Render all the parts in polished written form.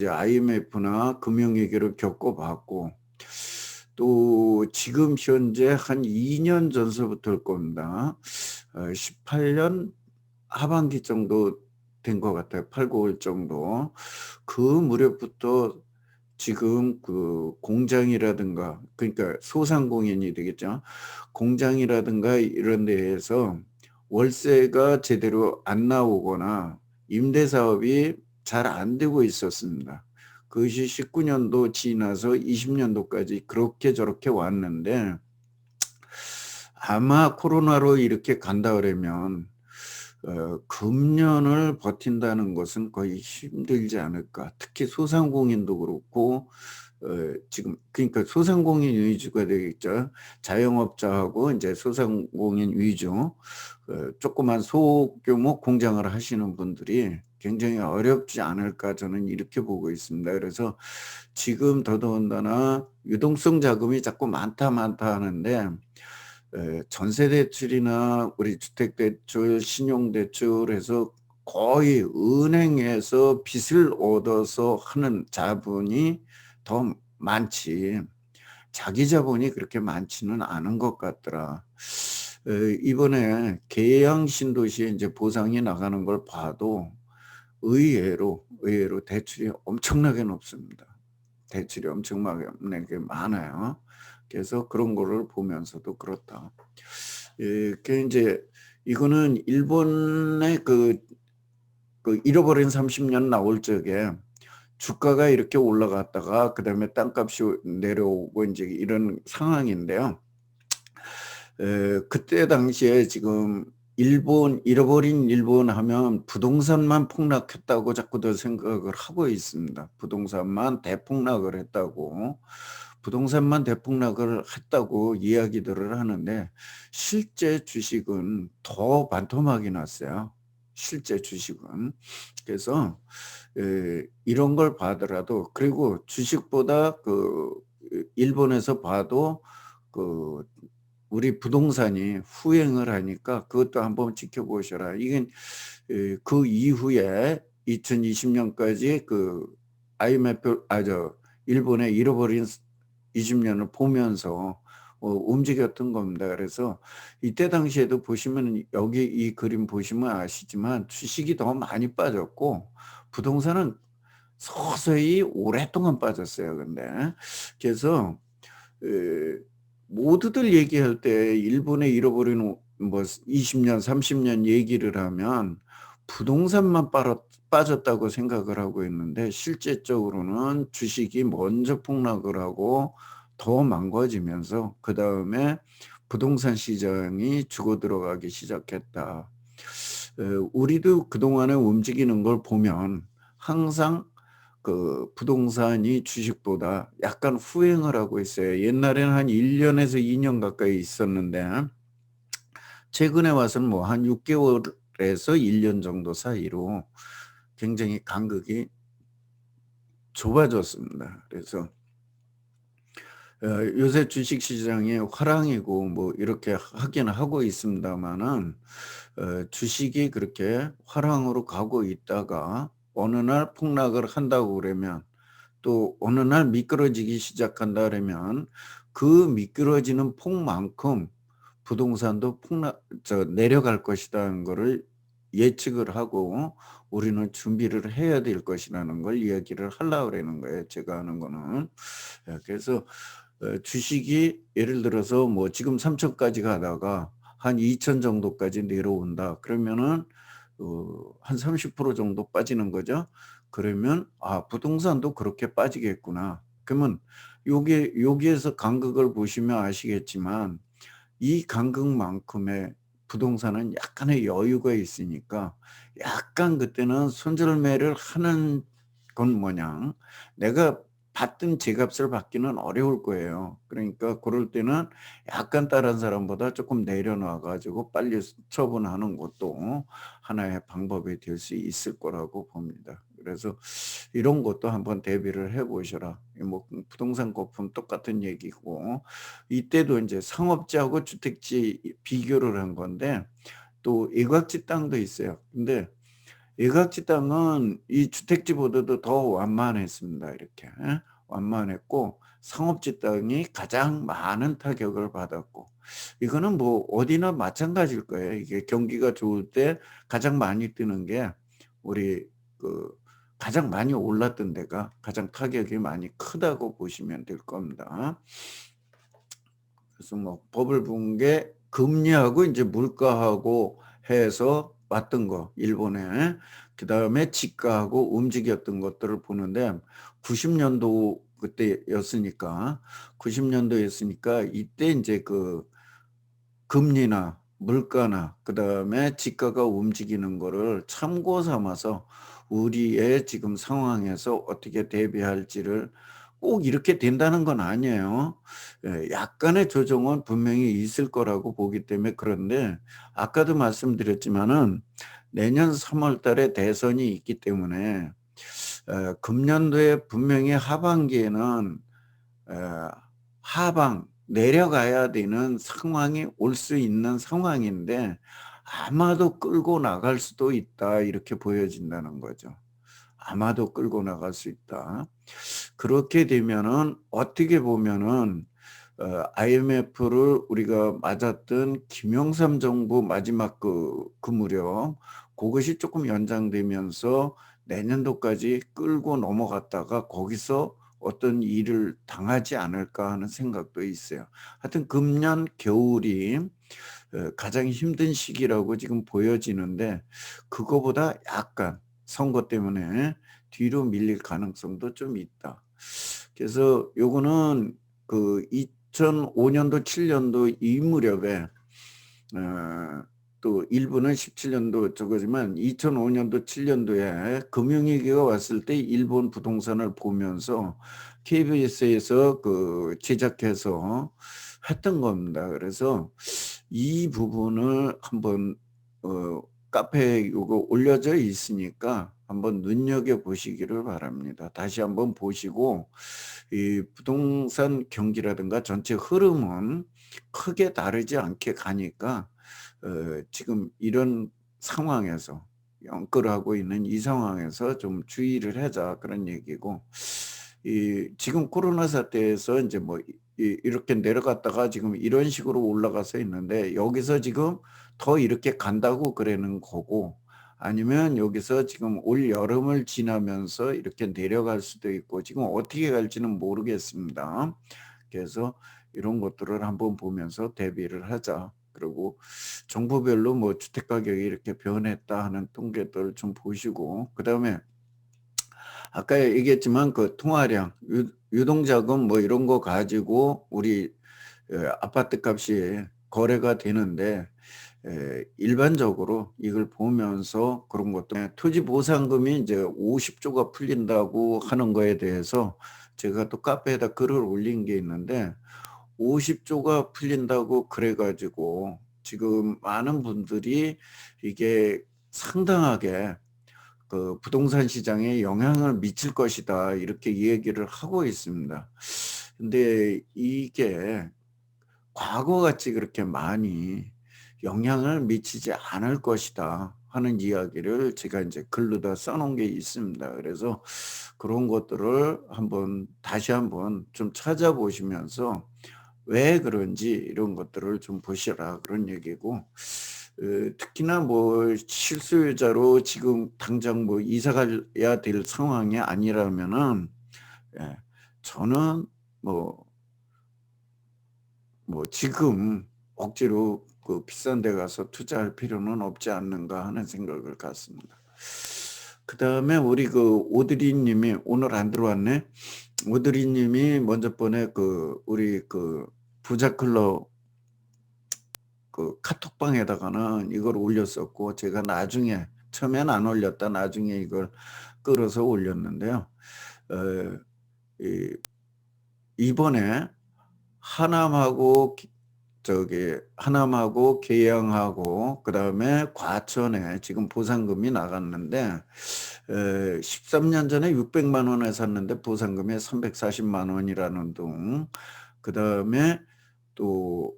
이제 IMF나 금융위기를 겪어봤고 또 지금 현재 한 2년 전서부터일 겁니다. 18년 하반기 정도 된 것 같아요. 8, 9월 정도. 그 무렵부터 지금 그 공장이라든가 그러니까 소상공인이 되겠죠. 공장이라든가 이런 데에서 월세가 제대로 안 나오거나 임대 사업이 잘 안 되고 있었습니다. 그것이 19년도 지나서 20년도까지 그렇게 저렇게 왔는데 아마 코로나로 이렇게 간다 그러면 금년을 버틴다는 것은 거의 힘들지 않을까. 특히 소상공인도 그렇고 지금 그러니까 소상공인 위주가 되겠죠. 자영업자하고 이제 소상공인 위주 조그만 소규모 공장을 하시는 분들이 굉장히 어렵지 않을까 저는 이렇게 보고 있습니다. 그래서 지금 더더군다나 유동성 자금이 자꾸 많다 많다 하는데 전세 대출이나 우리 주택 대출, 신용 대출에서 거의 은행에서 빚을 얻어서 하는 자본이 더 많지 자기 자본이 그렇게 많지는 않은 것 같더라. 이번에 계양 신도시에 이제 보상이 나가는 걸 봐도 의외로 대출이 엄청나게 높습니다. 대출이 엄청나게 많아요. 그래서 그런 거를 보면서도 그렇다. 그 이제 이거는 일본의 그 잃어버린 30년 나올 적에 주가가 이렇게 올라갔다가 그다음에 땅값이 내려오고 이제 이런 상황인데요. 그때 당시에 지금 잃어버린 일본 하면 부동산만 폭락했다고 자꾸들 생각을 하고 있습니다. 부동산만 대폭락을 했다고. 부동산만 대폭락을 했다고 이야기들을 하는데 실제 주식은 더 반토막이 났어요. 실제 주식은. 그래서 이런 걸 봐더라도 그리고 주식보다 그 일본에서 봐도 그 우리 부동산이 후행을 하니까 그것도 한번 지켜보셔라. 이게 그 이후에 2020년까지 그 IMF 일본의 잃어버린 20년을 보면서 움직였던 겁니다. 그래서 이때 당시에도 보시면 여기 이 그림 보시면 아시지만 주식이 더 많이 빠졌고 부동산은 서서히 오랫동안 빠졌어요. 근데 그래서 에, 모두들 얘기할 때 일본에 잃어버린 뭐 20년, 30년 얘기를 하면 부동산만 빠졌다고 생각을 하고 있는데 실제적으로는 주식이 먼저 폭락을 하고 더 망가지면서 그다음에 부동산 시장이 죽어 들어가기 시작했다. 우리도 그동안에 움직이는 걸 보면 항상 그 부동산이 주식보다 약간 후행을 하고 있어요. 옛날에는 한 1년에서 2년 가까이 있었는데 최근에 와서는 뭐 한 6개월에서 1년 정도 사이로 굉장히 간극이 좁아졌습니다. 그래서 요새 주식 시장이 화랑이고 뭐 이렇게 하긴 하고 있습니다만은 주식이 그렇게 화랑으로 가고 있다가 어느 날 폭락을 한다고 그러면 또 어느 날 미끄러지기 시작한다 그러면 그 미끄러지는 폭만큼 부동산도 내려갈 것이라는 거를 예측을 하고 우리는 준비를 해야 될 것이라는 걸 이야기를 하려고 그러는 거예요. 제가 하는 거는. 그래서 주식이 예를 들어서 뭐 지금 3천까지 가다가 한 2천 정도까지 내려온다. 그러면은 한 30% 정도 빠지는 거죠. 그러면 부동산도 그렇게 빠지겠구나. 그러면 여기에서 간극을 보시면 아시겠지만 이 간극만큼의 부동산은 약간의 여유가 있으니까 약간 그때는 손절매를 하는 건 뭐냐. 내가 받던 제값을 받기는 어려울 거예요. 그러니까 그럴 때는 약간 다른 사람보다 조금 내려놔 가지고 빨리 처분하는 것도 하나의 방법이 될 수 있을 거라고 봅니다. 그래서 이런 것도 한번 대비를 해 보셔라. 뭐 부동산 거품 똑같은 얘기고 이때도 이제 상업지하고 주택지 비교를 한 건데 또 일각지 땅도 있어요. 근데 일각지 땅은 이 주택지보다도 더 완만했습니다. 이렇게 완만했고 상업지 땅이 가장 많은 타격을 받았고 이거는 뭐 어디나 마찬가지일 거예요. 이게 경기가 좋을 때 가장 많이 뜨는 게 우리 그 가장 많이 올랐던 데가 가장 타격이 많이 크다고 보시면 될 겁니다. 그래서 뭐 버블 분 게 금리하고 이제 물가하고 해서 왔던 거 일본에 그다음에 지가하고 움직였던 것들을 보는데 90년도 그때였으니까 90년도였으니까 이때 인제 그 금리나 물가나 그다음에 지가가 움직이는 거를 참고 삼아서 우리의 지금 상황에서 어떻게 대비할지를 꼭 이렇게 된다는 건 아니에요. 약간의 조정은 분명히 있을 거라고 보기 때문에 그런데 아까도 말씀드렸지만은 내년 3월 달에 대선이 있기 때문에 금년도에 분명히 하반기에는 하방 내려가야 되는 상황이 올 수 있는 상황인데 아마도 끌고 나갈 수도 있다 이렇게 보여진다는 거죠. 아마도 끌고 나갈 수 있다. 그렇게 되면은 어떻게 보면은 IMF를 우리가 맞았던 김영삼 정부 마지막 그 무렵 그것이 조금 연장되면서 내년도까지 끌고 넘어갔다가 거기서 어떤 일을 당하지 않을까 하는 생각도 있어요. 하여튼 금년 겨울이 가장 힘든 시기라고 지금 보여지는데 그거보다 약간 선거 때문에 뒤로 밀릴 가능성도 좀 있다. 그래서 요거는 그 2005 년도 7 년도 이 무렵에 또 일부는 17 년도 저거지만 2005 년도 7 년도에 금융위기가 왔을 때 일본 부동산을 보면서 KBS에서 그 제작해서 했던 겁니다. 그래서 이 부분을 한번 카페에 요거 올려져 있으니까 한번 눈여겨 보시기를 바랍니다. 다시 한번 보시고 이 부동산 경기라든가 전체 흐름은 크게 다르지 않게 가니까 지금 이런 상황에서 연끌하고 있는 이 상황에서 좀 주의를 하자 그런 얘기고 이 지금 코로나 사태에서 인제 뭐 이렇게 내려갔다가 지금 이런 식으로 올라가서 있는데 여기서 지금 더 이렇게 간다고 그러는 거고 아니면 여기서 지금 올 여름을 지나면서 이렇게 내려갈 수도 있고 지금 어떻게 갈지는 모르겠습니다. 그래서 이런 것들을 한번 보면서 대비를 하자. 그리고 정부별로 뭐 주택 가격이 이렇게 변했다 하는 통계들 좀 보시고 그다음에 아까 얘기했지만 그 통화량, 유동자금 뭐 이런 거 가지고 우리 아파트 값이 거래가 되는데 일반적으로 이걸 보면서 그런 것도 토지 보상금이 이제 50 조가 풀린다고 하는 거에 대해서 제가 또 카페에다 글을 올린 게 있는데 50 조가 풀린다고 그래 가지고 지금 많은 분들이 이게 상당하게 그 "부동산 시장에 영향을 미칠 것이다." 이렇게 얘기를 하고 있습니다. 근데 이게 과거같이 그렇게 많이 "영향을 미치지 않을 것이다." 하는 이야기를 제가 인제 글로다 써 놓은 게 있습니다. 그래서 그런 것들을 한번 다시 한번 좀 찾아보시면서 왜 그런지 이런 것들을 좀 보시라 그런 얘기고 특히나 뭐 실수요자로 지금 당장 뭐 이사 가야 될 상황이 아니라면은 예 저는 뭐 지금 억지로 그 비싼 데 가서 투자할 필요는 없지 않는가 하는 생각을 갖습니다. 그다음에 우리 그 오드리 님이 오늘 안 들어왔네. 오드리 님이 먼저 번에 그 우리 그 부자 클럽 그 카톡방에다가는 이걸 올렸었고 제가 나중에 처음엔 안 올렸다 나중에 이걸 끌어서 올렸는데요. 어 이 이번에 하남하고 하남하고 계양하고 그다음에 과천에 지금 보상금이 나갔는데 13년 전에 6 0 0만 원에 샀는데 보상금이 3 4 0만 원이라는 등 그다음에 또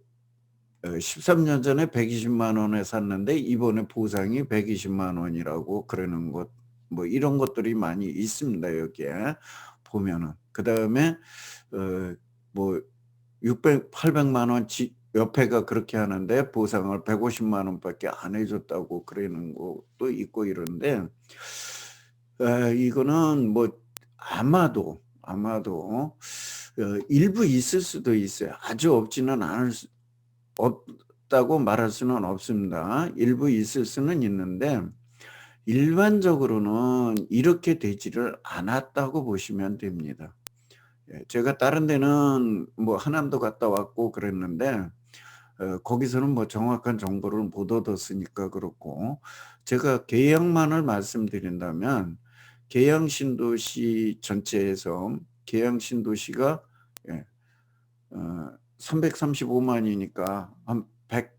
13년 전에 120만 원에 샀는데 이번에 보상이 120만 원이라고 그러는 것, 뭐 이런 것들이 많이 있습니다, 여기에 보면은. 그다음에 뭐 600, 800만 원 옆에가 그렇게 하는데 보상을 150만 원밖에 안 해줬다고 그러는 것도 있고 이런데, 이거는 뭐 아마도 일부 있을 수도 있어요. 아주 없지는 않을 없다고 말할 수는 없습니다. 일부 있을 수는 있는데 일반적으로는 이렇게 되지를 않았다고 보시면 됩니다. 제가 다른 데는 뭐 하남도 갔다 왔고 그랬는데 거기서는 뭐 정확한 정보를 못 얻었으니까 그렇고, 제가 계양만을 말씀드린다면 계양 신도시 전체에서 계양 신도시가 예, 335만 이니까 한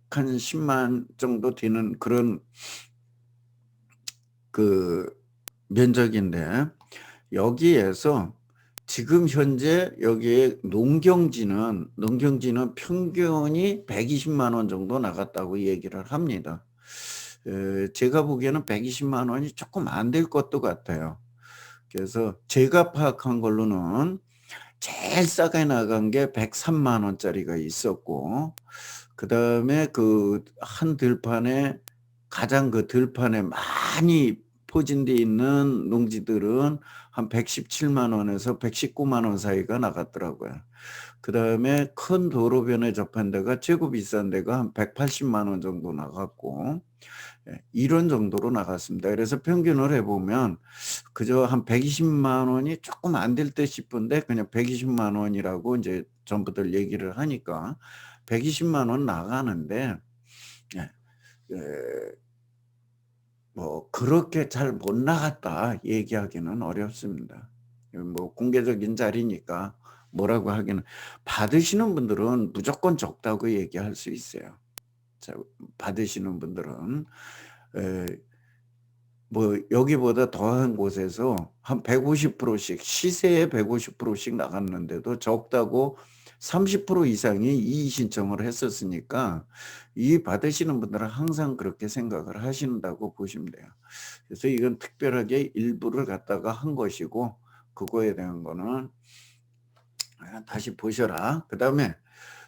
110만 정도 되는 그런 그 면적인데, 여기에서 지금 현재 여기에 농경지는 평균이 120만 원 정도 나갔다고 얘기를 합니다. 제가 보기에는 120만 원이 조금 안 될 것도 같아요. 그래서 제가 파악한 걸로는 제일 싸게 나간 게 103만 원짜리가 있었고, 그다음에 그 한 들판에 가장 그 들판에 많이 포진돼 있는 농지들은 한 117만 원에서 119만 원 사이가 나갔더라고요. 그다음에 큰 도로변에 접한 데가 최고 비싼 데가 한 180만 원 정도 나갔고, 이런 정도로 나갔습니다. 그래서 평균을 해보면 그저 한 120만 원이 조금 안 될 듯 싶은데 그냥 120만 원이라고 이제 전부들 얘기를 하니까 120만 원 나가는데, 예, 뭐 그렇게 잘 못 나갔다 얘기하기는 어렵습니다. 뭐 공개적인 자리니까 뭐라고 하기는, 받으시는 분들은 무조건 적다고 얘기할 수 있어요. 자, 받으시는 분들은 뭐 여기보다 더한 곳에서 한 150%씩 시세의 150%씩 나갔는데도 적다고 30% 이상이 이의 신청을 했었으니까 이 받으시는 분들은 항상 그렇게 생각을 하신다고 보시면 돼요. 그래서 이건 특별하게 일부를 갖다가 한 것이고, 그거에 대한 거는 다시 보셔라. 그다음에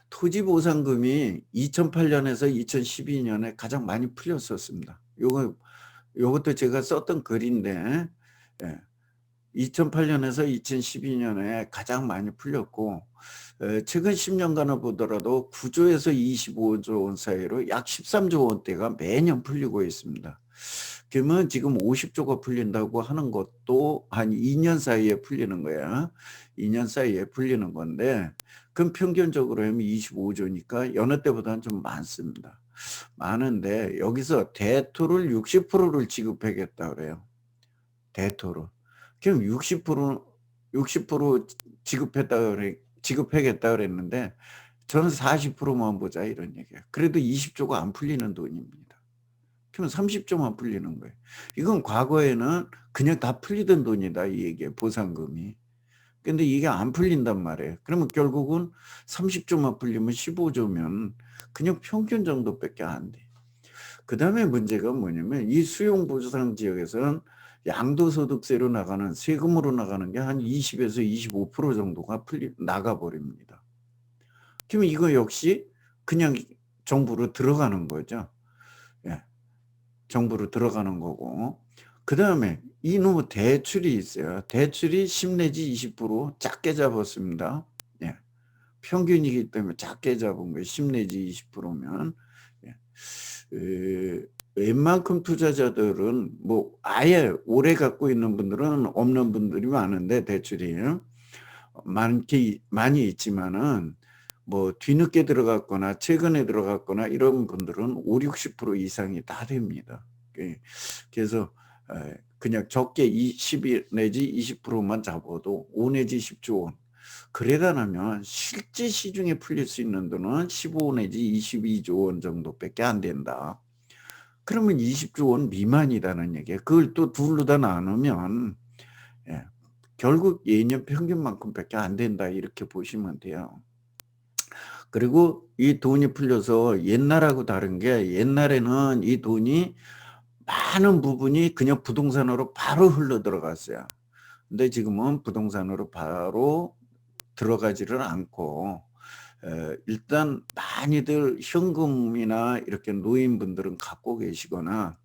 토지보상금이 2008년에서 2012년에 가장 많이 풀렸었습니다. 요것도 제가 썼던 글인데, 예, 2008년에서 2012년에 가장 많이 풀렸고, 최근 10년간을 보더라도 9조에서 25조 원 사이로 약 13조 원대가 매년 풀리고 있습니다. 그러면 지금 50조가 풀린다고 하는 것도 한 2년 사이에 풀리는 거야. 2년 사이에 풀리는 건데, 그럼 평균적으로 하면 25조니까 여느 때보다는 좀 많습니다. 많은데 여기서 대토를 60%를 지급하겠다 그래요. 대토를. 그럼 60% 지급하겠다 그랬는데 저는 40%만 보자 이런 얘기예요. 그래도 20조가 안 풀리는 돈입니다. 그러면 30조만 풀리는 거예요. 이건 과거에는 그냥 다 풀리던 돈이다 이 얘기예요. 보상금이. 근데 이게 안 풀린단 말이에요. 그러면 결국은 30조만 풀리면 15조면 그냥 평균 정도밖에 안 돼. 그다음에 문제가 뭐냐면 이 수용보상 지역에서는 양도소득세로 나가는, 세금으로 나가는 게 한 20에서 25% 정도가 나가버립니다. 그러면 이거 역시 그냥 정부로 들어가는 거죠. 예, 정부로 들어가는 거고. 그다음에 이놈의 대출이 있어요. 대출이 10 내지 20% 작게 잡았습니다. 예, 평균이기 때문에 작게 잡은 거예요. 10 내지 20%면. 예. 웬만큼 투자자들은 뭐 아예 오래 갖고 있는 분들은 없는 분들이 많은데 대출이 많이 있지만은 뭐 뒤늦게 들어갔거나 최근에 들어갔거나 이런 분들은 5, 60% 이상이 다 됩니다. 그래서 그냥 적게 12 내지 20%만 잡아도 5 내지 10조 원. 그래다 나면 실제 시중에 풀릴 수 있는 돈은 15 내지 22조 원 정도밖에 안 된다. 그러면 20조 원 미만이라는 얘기예요. 그걸 또 둘로 다 나누면 예, 결국 예년 평균만큼밖에 안 된다 이렇게 보시면 돼요. 그리고 이 돈이 풀려서 옛날하고 다른 게 옛날에는 이 돈이 많은 부분이 그냥 부동산으로 바로 흘러 들어갔어요. 근데 지금은 부동산으로 바로 들어가지를 않고 일단 많이들 현금이나 이렇게 노인분들은 갖고 계시거나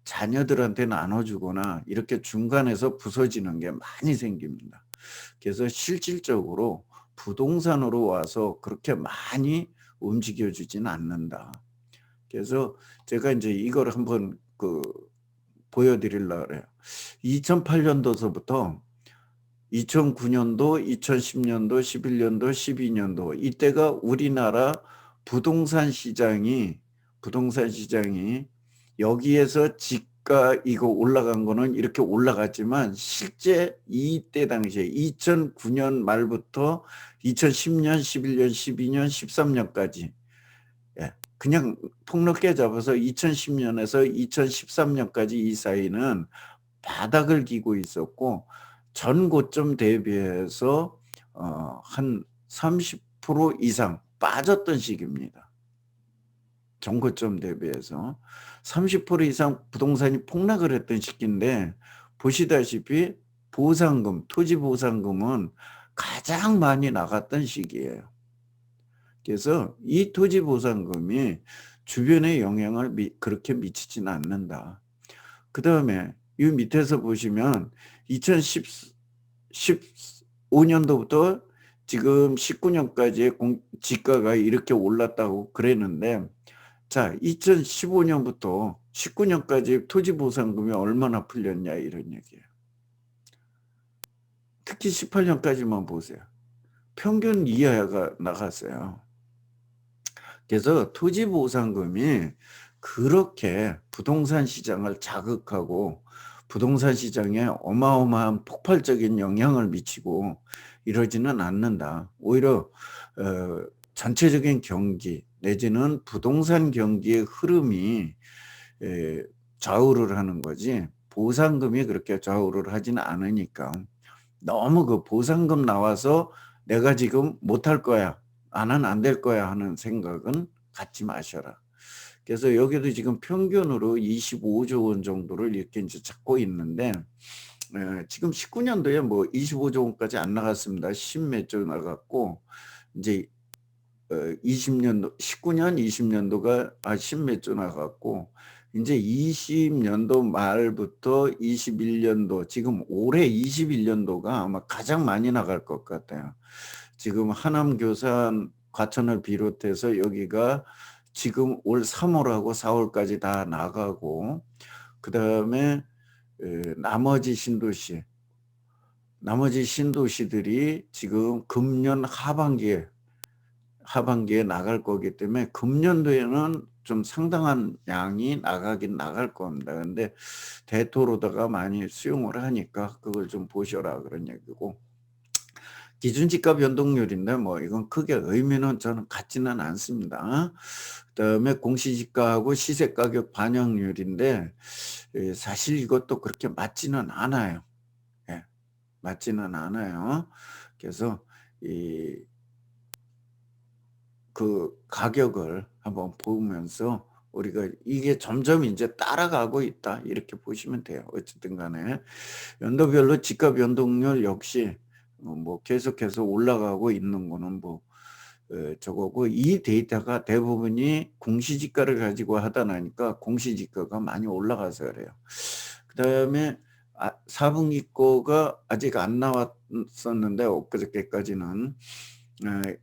자녀들한테 나눠 주거나 이렇게 중간에서 부서지는 게 많이 생깁니다. 그래서 실질적으로 부동산으로 와서 그렇게 많이 움직여 주지는 않는다. 그래서 제가 인제 이거를 한번 보여 드리려 그래요. 2008 년도서부터 2009 년도, 2010 년도, 11 년도, 12 년도 이때가 우리나라 부동산 시장이 여기에서 지가 이거 올라간 거는 이렇게 올라갔지만 실제 이때 당시에 2009년 말부터 2010 년, 11 년, 12 년, 13 년까지 그냥 폭넓게 잡아서 2010 년에서 2013 년까지 이 사이는 바닥을 기고 있었고 전 고점 대비해서 한 30% 이상 빠졌던 시기입니다. 전 고점 대비해서 30% 이상 부동산이 폭락을 했던 시기인데 보시다시피 보상금, 토지 보상금은 가장 많이 나갔던 시기예요. 그래서 이 토지 보상금이 주변에 영향을 그렇게 미치지는 않는다. 그다음에 이 밑에서 보시면 2010 15 년도부터 지금 19 년까지의 지가가 이렇게 올랐다고 그랬는데 자 2015 년부터 19 년까지 토지 보상금이 얼마나 풀렸냐 이런 얘기예요. 특히 18 년까지만 보세요. 평균 이하가 나갔어요. 그래서 토지 보상금이 그렇게 부동산 시장을 자극하고 부동산 시장에 어마어마한 폭발적인 영향을 미치고 이러지는 않는다. 오히려 전체적인 경기 내지는 부동산 경기의 흐름이 좌우를 하는 거지 보상금이 그렇게 좌우를 하지는 않으니까 너무 그 보상금 나와서 내가 지금 못할 거야. 나는 안 될 거야 하는 생각은 갖지 마셔라. 그래서 여기도 지금 평균으로 25조 원 정도를 이렇게 이제 잡고 있는데 지금 19 년도에 뭐 25조 원까지 안 나갔습니다. 10 몇 조 나갔고 이제 20년도 19년 20년도가 10 몇 조 나갔고 인제 20년도 말부터 21년도 지금 올해 21년도가 아마 가장 많이 나갈 것 같아요. 지금 하남 교산 과천을 비롯해서 여기가 지금 올 3 월하고 4 월까지 다 나가고 그다음에 나머지 신도시들이 지금 금년 하반기에 나갈 거기 때문에 금년도에는 좀 상당한 양이 나가긴 나갈 겁니다. 근데 대토로다가 많이 수용을 하니까 그걸 좀 보셔라 그런 얘기고. 기준지가 변동률인데 뭐 이건 크게 의미는 저는 갖지는 않습니다. 그다음에 공시지가하고 시세가격 반영률인데 사실 이것도 그렇게 맞지는 않아요. 예. 맞지는 않아요. 그래서 그 가격을 한번 보면서 우리가 이게 점점 인제 따라가고 있다 이렇게 보시면 돼요. 어쨌든 간에 연도별로 지가 변동률 역시 뭐 계속해서 올라가고 있는 거는 뭐 저거고 이 데이터가 대부분이 공시지가를 가지고 하다 나니까 공시지가가 많이 올라가서 그래요. 그다음에 4 분기 거가 아직 안 나왔었는데 엊그저께까지는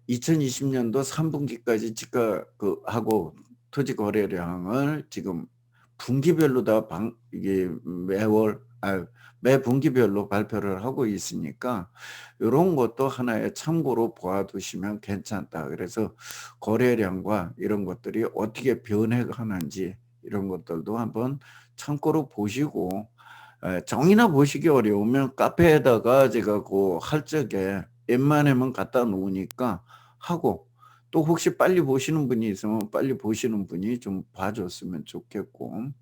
2020 년도 3 분기까지 지가 하고 토지 거래량을 지금 분기별로 다 이게 매 분기별로 발표를 하고 있으니까 요런 것도 하나의 참고로 보아 두시면 괜찮다. 그래서 거래량과 이런 것들이 어떻게 변해가는지 이런 것들도 한번 참고로 보시고 정의나 보시기 어려우면 카페에다가 제가 할 적에 웬만하면 갖다 놓으니까 하고 또 혹시 빨리 보시는 분이 있으면 빨리 보시는 분이 좀 봐 줬으면 좋겠고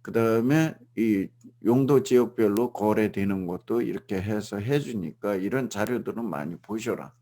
그다음에 이 용도 지역별로 거래되는 것도 이렇게 해서 해 주니까 이런 자료들은 많이 보셔라.